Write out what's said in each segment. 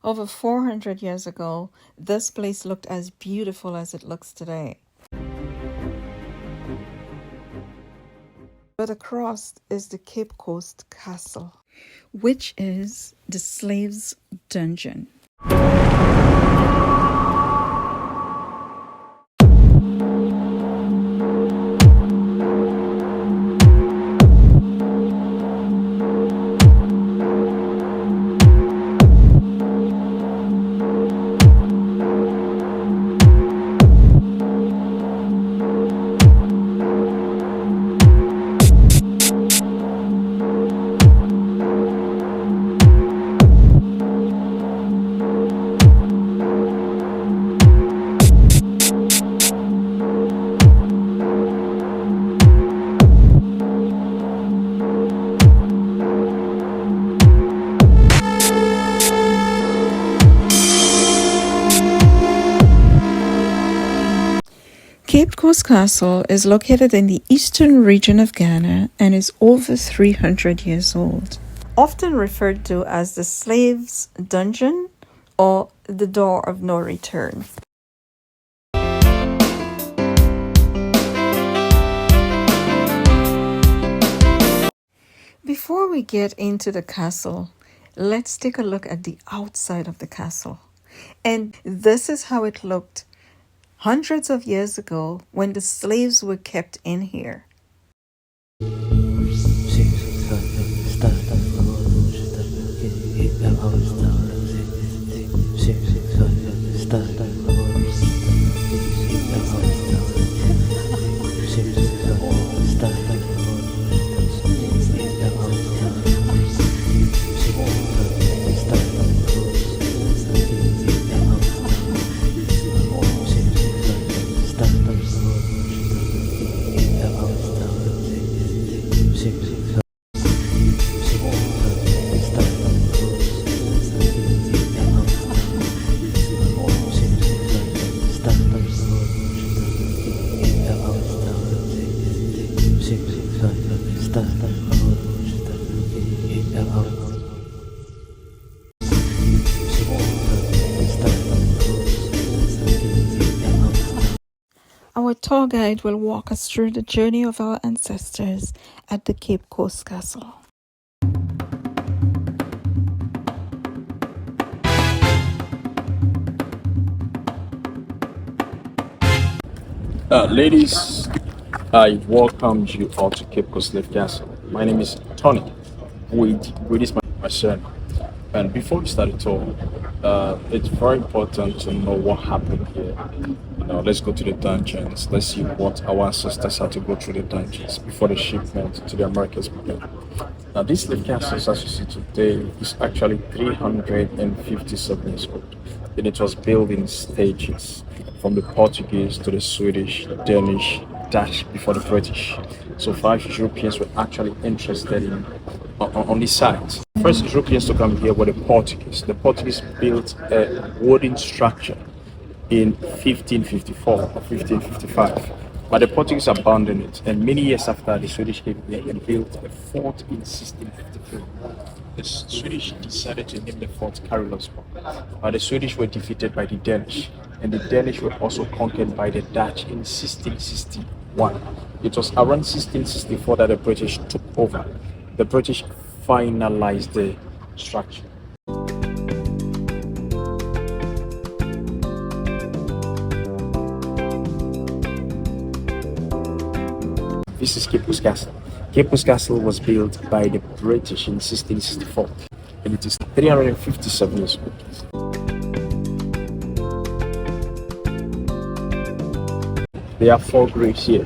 Over 400 years ago, this place looked as beautiful as it looks today. But across is the Cape Coast Castle, which is the slaves' dungeon. Cape Coast Castle is located in the eastern region of Ghana and is over 300 years old. Often referred to as the slaves' dungeon or the door of no return. Before we get into the castle, let's take a look at the outside of the castle. And this is how it looked hundreds of years ago when the slaves were kept in here. Our tour guide will walk us through the journey of our ancestors at the Cape Coast Castle. Ladies, I welcome you all to Cape Coast Castle. My name is Tony. With is my surname. And before we start the tour, it's very important to know what happened here. Let's go to the dungeons. Let's see what our ancestors had to go through the dungeons before the shipment to the Americas began. Now, this slave castle, as you see today, is actually 357 years old, and it was built in stages from the Portuguese to the Swedish, Danish, Dutch before the British. So 5 Europeans were actually interested in on this site. First Europeans to come here were the Portuguese. The Portuguese built a wooden structure in 1554 or 1555, but the Portuguese abandoned it, and many years after, the Swedish came here and built a fort in 1653. The Swedish decided to name the fort Carolsborg, but the Swedish were defeated by the Danish, and the Danish were also conquered by the Dutch in 1661. It was around 1664 that the British took over. The British finalized the structure. This is Cape Coast Castle. Cape Coast Castle was built by the British in 1664, and it is 357 years old. There are 4 graves here.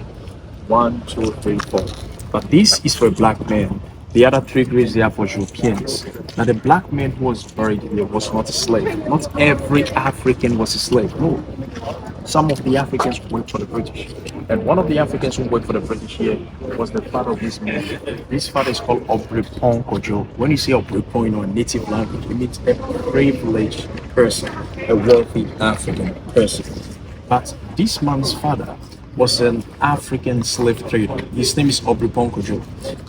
1, 2, 3, 4. But this is for a black man. The other 3 graves they are for Europeans. Now, the black man who was buried here was not a slave. Not every African was a slave. No. Some of the Africans worked for the British. And one of the Africans who worked for the British here was the father of this man. This father is called Obrepon Kojo. When you say Obrepon in a native language, it means a privileged person, a wealthy African person. But this man's father was an African slave trader. His name is Obriponkojo.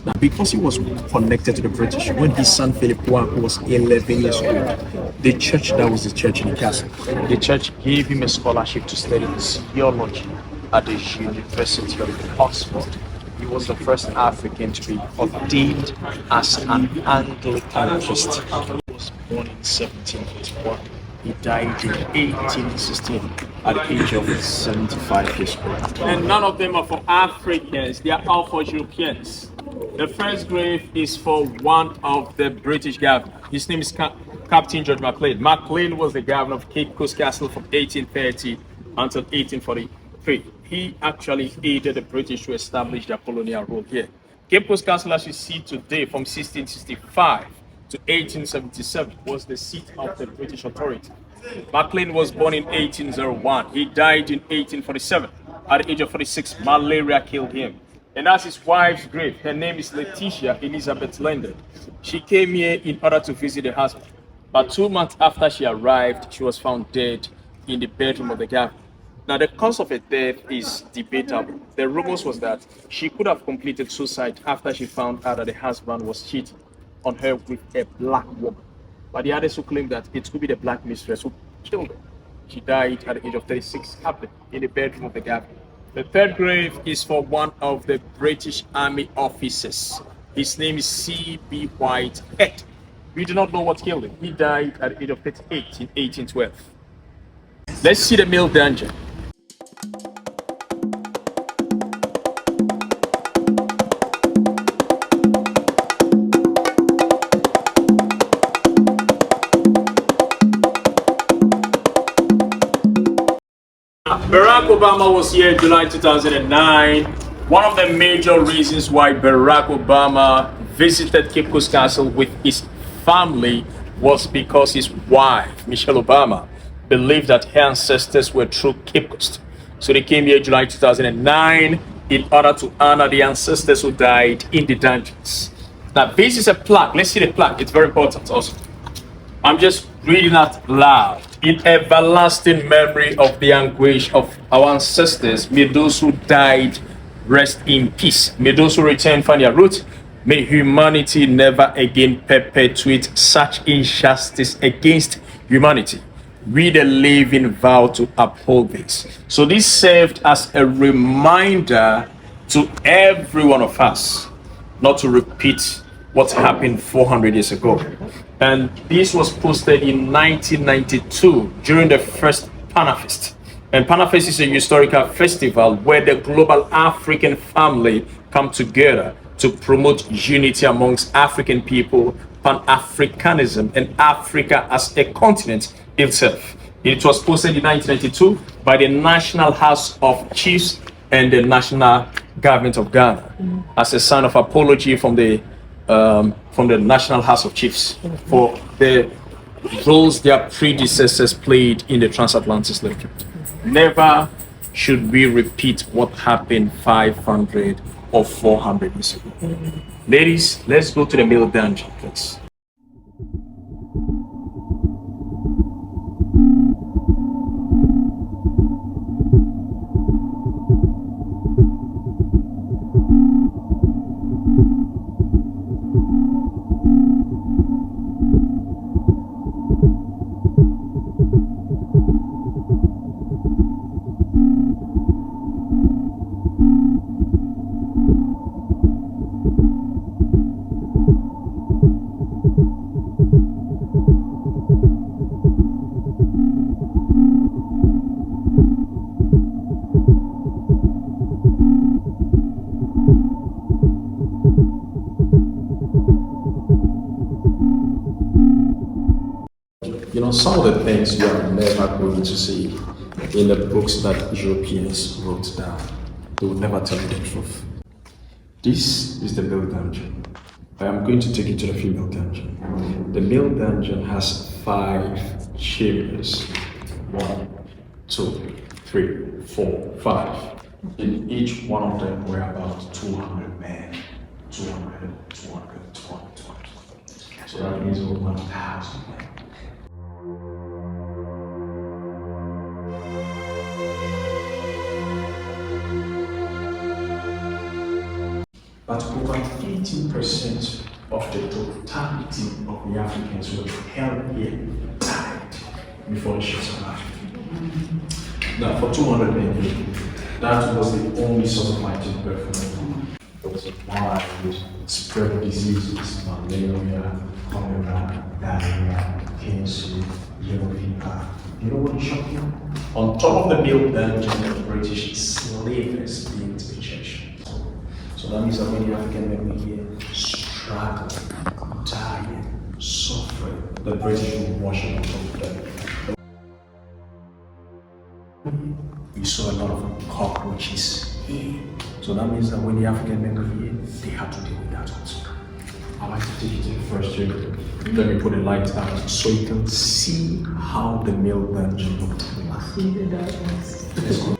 Now, because he was connected to the British, when his son Philip Waku was 11 years old, the church, that was the church in the castle, the church gave him a scholarship to study theology at the University of Oxford. He was the first African to be ordained as an Anglican priest. He was born in 1741. He died in 1816 at the age of 75 years old. And none of them are for Africans, they are all for Europeans. The first grave is for one of the British governors. His name is Captain George Maclean. Maclean was the governor of Cape Coast Castle from 1830 until 1843. He actually aided the British to establish their colonial rule here. Cape Coast Castle, as you see today, from 1665 to 1877, was the seat of the British authority. Maclean was born in 1801. He died in 1847. At the age of 46, malaria killed him. And that's his wife's grave. Her name is Letitia Elizabeth Lendon. She came here in order to visit her husband. But 2 months after she arrived, she was found dead in the bedroom of the governor. Now, the cause of her death is debatable. The rumors was that she could have completed suicide after she found out that the husband was cheating on her with a black woman. But the others who claim that it could be the black mistress who killed her. She died at the age of 36, happened in the bedroom of the governor. The third grave is for one of the British Army officers. His name is C.B. Whitehead. We do not know what killed him. He died at the age of 38 in 1812. Let's see the Mill Dungeon. Barack Obama was here in July 2009. One of the major reasons why Barack Obama visited Cape Coast Castle with his family was because his wife, Michelle Obama, believed that her ancestors were through Cape Coast. So they came here in July 2009 in order to honor the ancestors who died in the dungeons. Now, this is a plaque. Let's see the plaque. It's very important also. I'm just reading out loud. In everlasting memory of the anguish of our ancestors, may those who died rest in peace. May those who return find their roots. May humanity never again perpetuate such injustice against humanity. We the living vow to uphold this. So this served as a reminder to every one of us not to repeat what happened 400 years ago. And this was posted in 1992 during the first Panafest. And Panafest is a historical festival where the global African family come together to promote unity amongst African people, Pan-Africanism, and Africa as a continent itself. It was posted in 1992 by the National House of Chiefs and the National Government of Ghana as a sign of apology from the National House of Chiefs for the roles their predecessors played in the transatlantic slave trade. Never should we repeat what happened 500 or 400 years ago. Ladies, let's go to the Mill Dungeon, please. You know, some of the things you are never going to see in the books that Europeans wrote down. They will never tell you the truth. This is the male dungeon. I am going to take you to the female dungeon. The male dungeon has 5 chambers. 1, 2, 3, 4, 5. In each one of them were about 200 men. 200. So that means over 1,000 men. but over 15% of the totality of the Africans who were held here died before the ships arrived. Now, for 200 men, that was the only source of fighting birth for them. There was a wide spread of diseases, malaria, cholera, diarrhea, cancer, yellow fever. You know what is shocking? On top of the mill dungeon, the British slavers being to the church. So that means that when the African men were here, struggling, dying, suffering, the British would wash it on top of them. We saw a lot of cockroaches here. So that means that when the African men were here, they had to deal with that also. I like to take you to the first chamber. Let me put the light out so you can see how the male dungeon looked like. See the darkness. Let's go.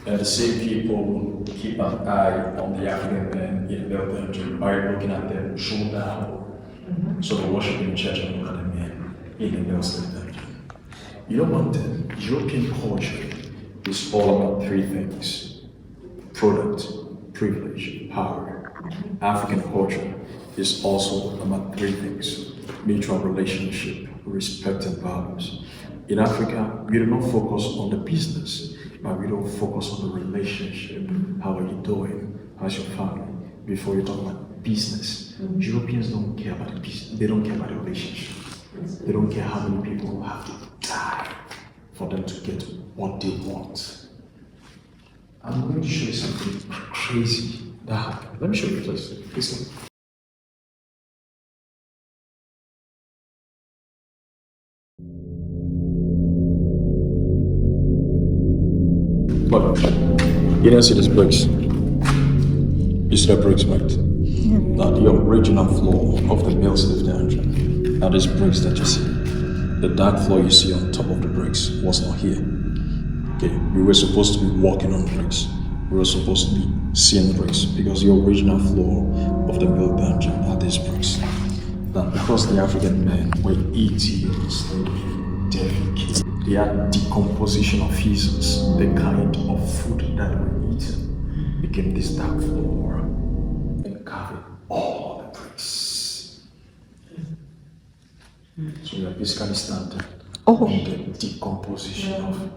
And the same people keep an eye on the African men in the dungeon by looking at them shoulder down. So they worship in church and look at the men in the dungeon. You know one thing, European culture is all about three things: product, privilege, power. African culture is also about three things: mutual relationship, respect, and values. In Africa, we do not focus on the business, but we don't focus on the relationship. How are you doing? How's your family? Before you talk about business, Europeans don't care about the business. They don't care about the relationship. They don't care how many people have to die for them to get what they want. I'm going to show you something crazy that happened. Let me show you this. Listen. Look, you don't see these bricks. You see the bricks, right? Yeah. Now the original floor of the mill slave dungeon. Now these bricks that you see, the dark floor you see on top of the bricks was not here. Okay, we were supposed to be walking on bricks. We were supposed to be seeing bricks because the original floor of the mill dungeon are these bricks. Now because the African men were eating slavery, defecating, they had decomposition of feces, the kind of food that were eaten became this dark floor and covered all the bricks. So we are basically standing on the decomposition of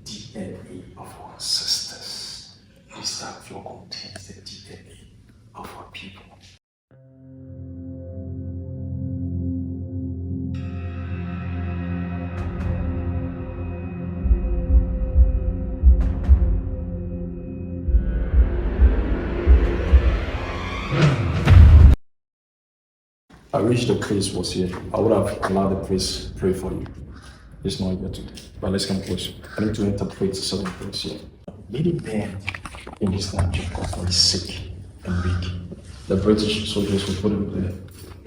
DNA of our ancestors. This dark floor contains the DNA of our people. I wish the priest was here. I would have allowed the priest pray for you. He's not here today. But let's come close. I need to interpret certain things here. Many men in this dungeon got very sick and weak. The British soldiers would put them there.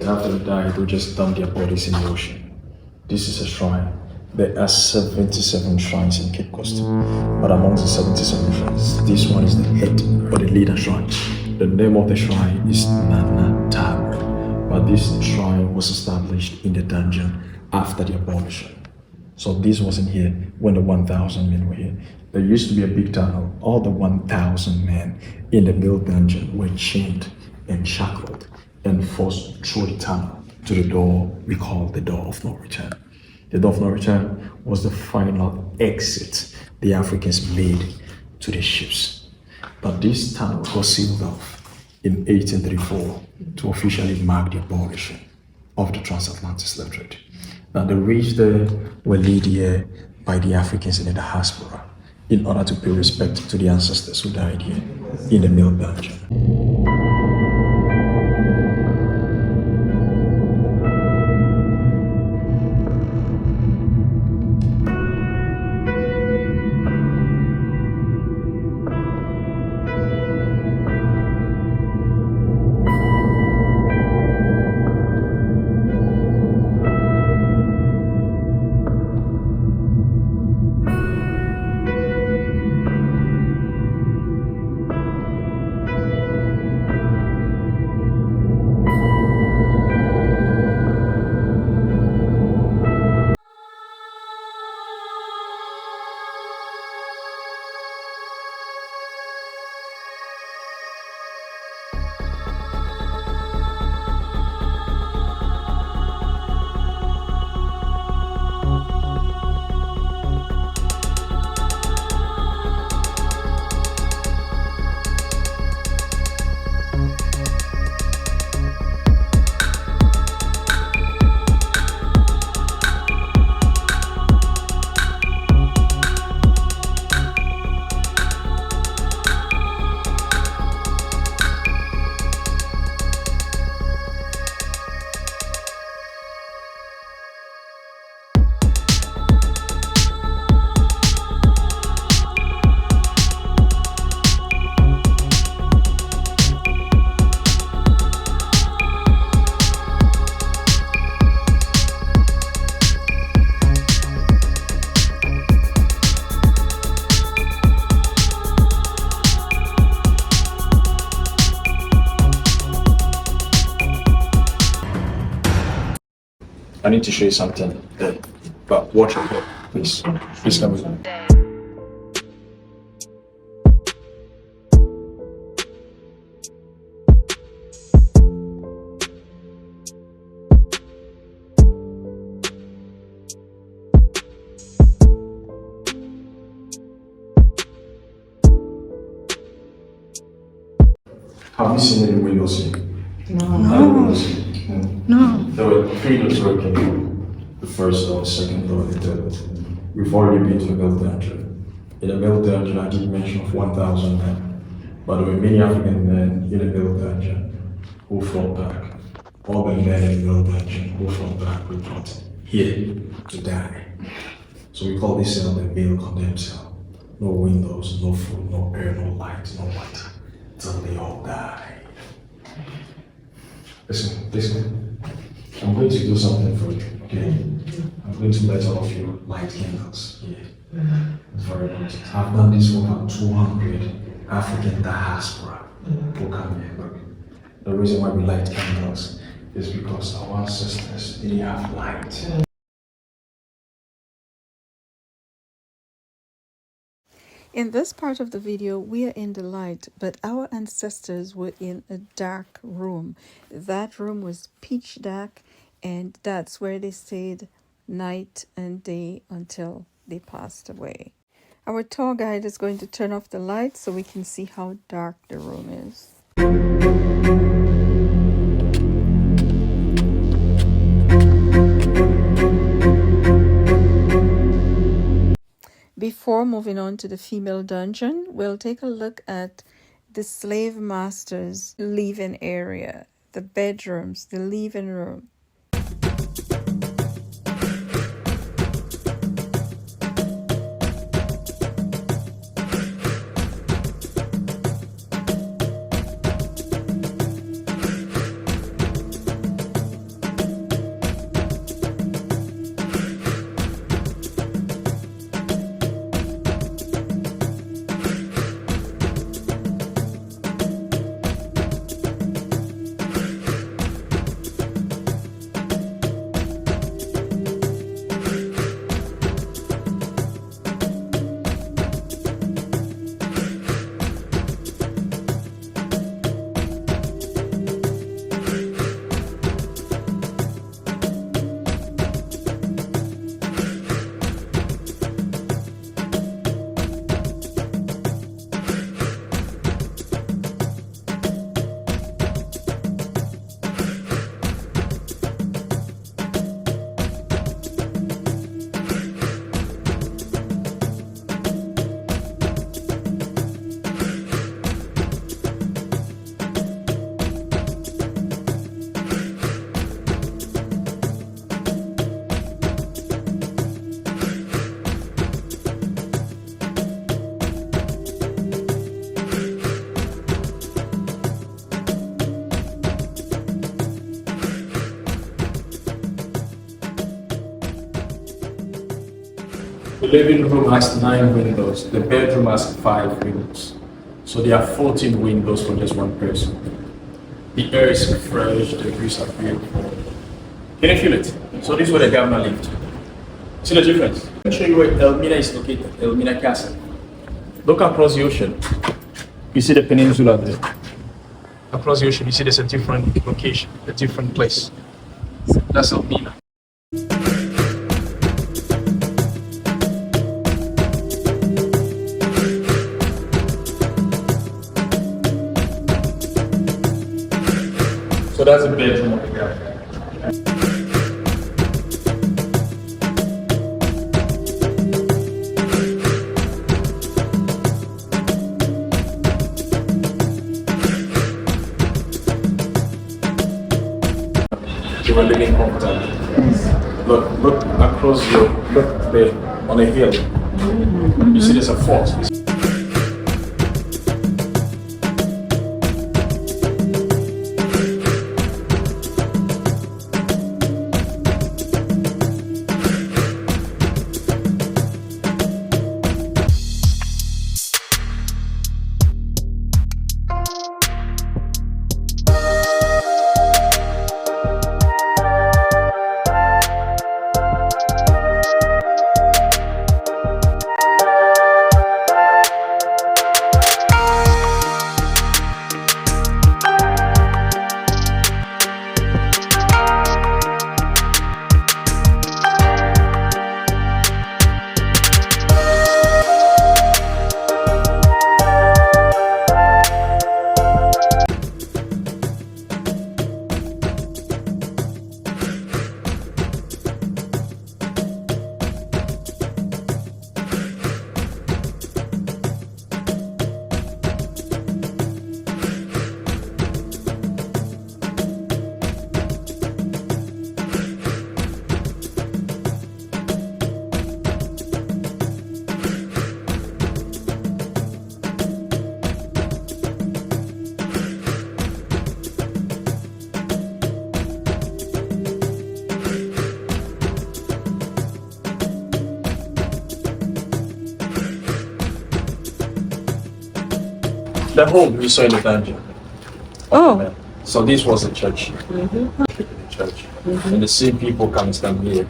And after they die, they'll just dump their bodies in the ocean. This is a shrine. There are 77 shrines in Cape Coast. But amongst the 77 shrines, this one is the head or the leader shrine. The name of the shrine is Nana Tab. But this shrine was established in the dungeon after the abolition. So this wasn't here when the 1,000 men were here. There used to be a big tunnel. All the 1,000 men in the mill dungeon were chained and shackled and forced through the tunnel to the door we call the door of no return. The door of no return was the final exit the Africans made to the ships. But this tunnel was sealed off. in 1834 to officially mark the abolition of the transatlantic slave trade. Now, the rich there were led here by the Africans in the diaspora in order to pay respect to the ancestors who died here in the Middle Belgium. I need to show you something there, but watch it here, please. Please come with me. Have you seen any windows here? No. No. There were 3 doors working. The first door, the second door, the third. We've already been to the Middle Dungeon. In the Middle Dungeon, I did mention of 1,000 men. But there were many African men in the Middle Dungeon who fought back. All the men in the Middle Dungeon who fought back were brought here to die. So we call this cell the male condemned cell. No windows, no food, no air, no light, no light. Till they all die. Listen. I'm going to do something for you, okay? I'm going to let all of you light candles here. It's very important. I've done this for about 200 African diaspora who come here. Look, the reason why we light candles is because our ancestors didn't have light. In this part of the video, we are in the light, but our ancestors were in a dark room. That room was pitch dark, and that's where they stayed night and day until they passed away. Our tour guide is going to turn off the light so we can see how dark the room is. Before moving on to the female dungeon, we'll take a look at the slave master's living area, the bedrooms, the living room. The living room has 9 windows. The bedroom has 5 windows. So there are 14 windows for just one person. The air is fresh, the views are beautiful. Can you feel it? So this is where the governor lived. See the difference? Let me show you where Elmina is located, Elmina Castle. Look across the ocean. You see the peninsula there. Across the ocean, you see there's a different location, a different place. That's Elmina. So that's a bedroom of the governor. They were living comfortably. Look across look there on a hill. You see there's a fort. The home we saw in the dungeon. Oh. So this was a church. Church. And the same people can stand here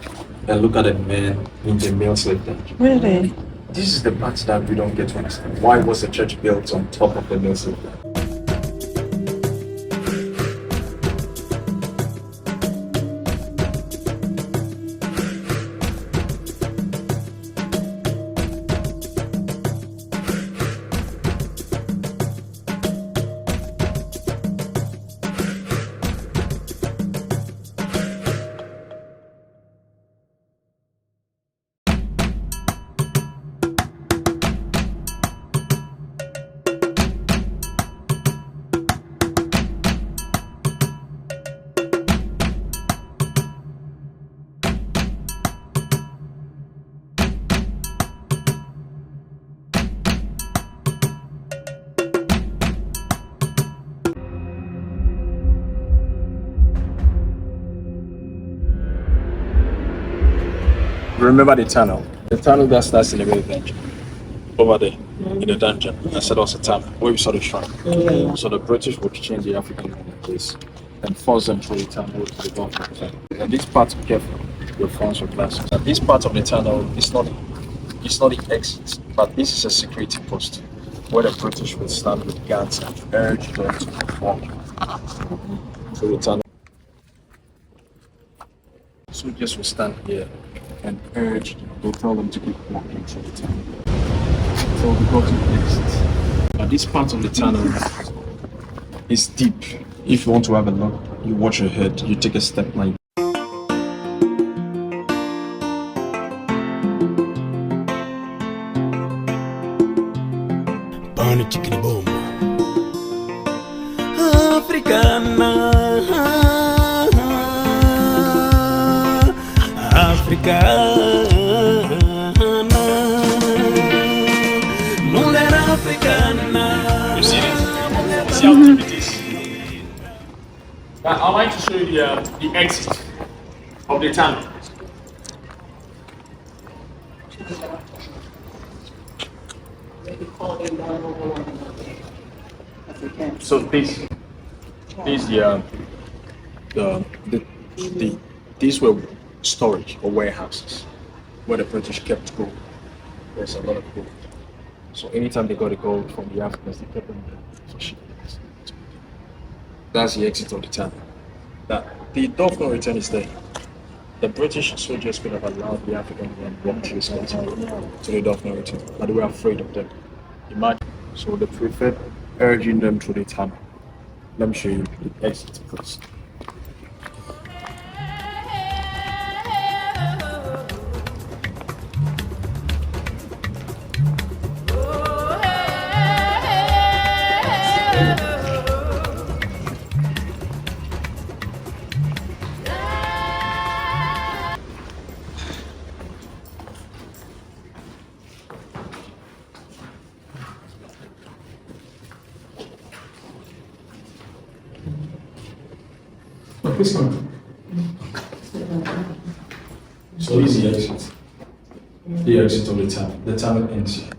and look at the men in the male slave dungeon. Really? This is the part that we don't get to understand. Why was the church built on top of the male slave dungeon? Remember the tunnel? The tunnel that starts in the middle dungeon. Over there, in the dungeon. I said also a tunnel where we saw the shrine. So the British would change the African place and force them through the tunnel to the Gulf of Tonga. And this part, be careful, your phones or glasses. And this part of the tunnel is not the exit, but this is a security post where the British would stand with guns and urge them to walk through the tunnel. Soldiers will stand here and urge them, they'll tell them to keep walking through the tunnel. So we go to the exit. Now this part of the tunnel is deep. If you want to have a look, you watch your head, you take a step like chicken boom. Africana, Africana, mulher africana. You see this? See how deep it is? Now, I'd like to show you the exit of the tunnel. So the these were storage or warehouses where the British kept gold. There's a lot of gold. So anytime they got the gold from the Africans, they kept them there for shipments. That's the exit of the town. That the door of no return is there. The British soldiers could have allowed the African men to walk through this mountain to the door of no return, but they were afraid of them. Imagine. So they preferred urging them through the tunnel. Let me show you the exit first. So this is the exit. The exit of the tunnel. The tunnel ends here.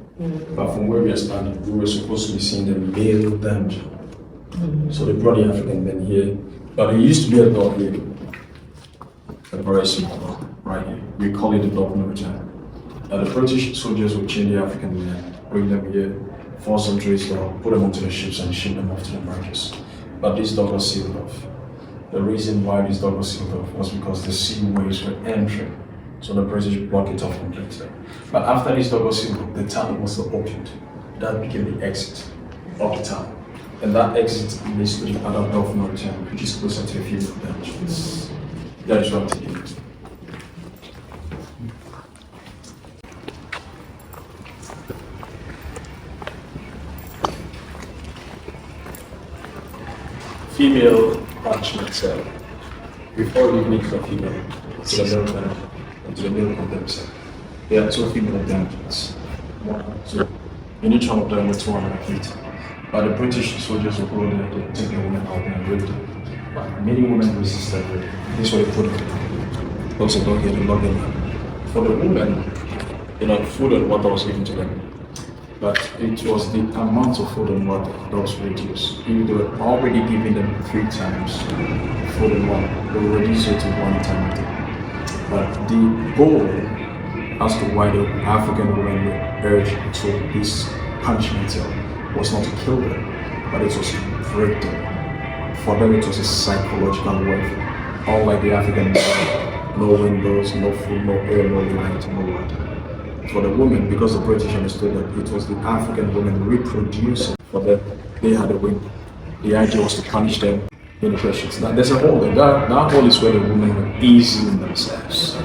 But from where we are standing, we were supposed to be seeing the male dungeon. So they brought the African men here. But there used to be a door here. A very small door, right here. We call it the door of no return. The British soldiers would chain the African men, bring them here, force them to this door, put them onto the ships and ship them off to the Americas. But this door was sealed off. The reason why this door was sealed off was because the sea waves were entering. So the British blocked it off completely. But after this door was sealed off, the tunnel was opened. That became the exit of the tunnel. And that exit leads to the other door of no return, which is closer to the field of dungeons. That is what I'm taking it. Female punishment cell. Before we meet the female to the male dungeon and to the male condemned. There are two female dungeons. So in each one of them were 200 feet. But the British soldiers would go there, they take the women out and rape them. But many women resisted rape. This way they put them. Also don't get the login. For the women, food and water was given to them. But it was the amount of food and water that was reduced. If they were already giving them 3 times food and water, they will reduce it to 1 time a day. But the goal as to why the African women were urged to this punishment cell was not to kill them, but it was to break them. For them, it was a psychological warfare. Unlike the African men, no windows, no food, no air, no light, no water. For the women, because the British understood that it was the African women reproducing, for them, they had a win. The idea was to punish them in the questions. Now, there's a hole there. That hole is where the women were easing themselves.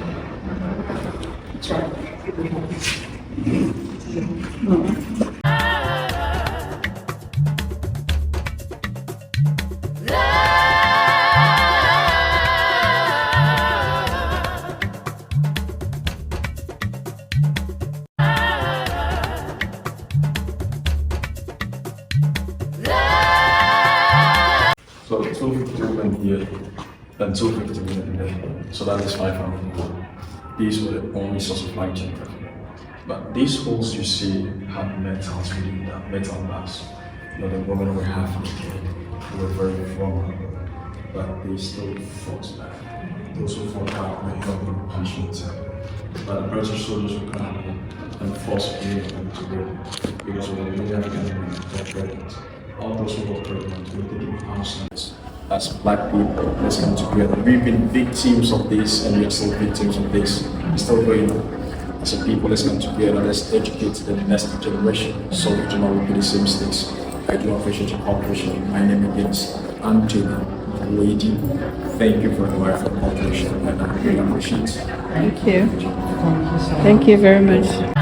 So 250 women here and 250 women there. So that is 500 people. These were the only source of light gender. But these holes you see have metals within that, metal mass. The women were half naked, they were very vulnerable, but they still fought back. Those who fought back were held in punishment. But the British soldiers would come and force them to go because when the African women got pregnant, all those who got pregnant were taken houseless. As black people, let's come together. We've been victims of this and we're still victims of this. It's still going on. As a people, let's come together, let's educate the next generation so we do not repeat the same mistakes. I do appreciate your cooperation. My name again is Anthony Lady. Thank you very much for cooperation and I really appreciate it. Thank you. Thank you very much.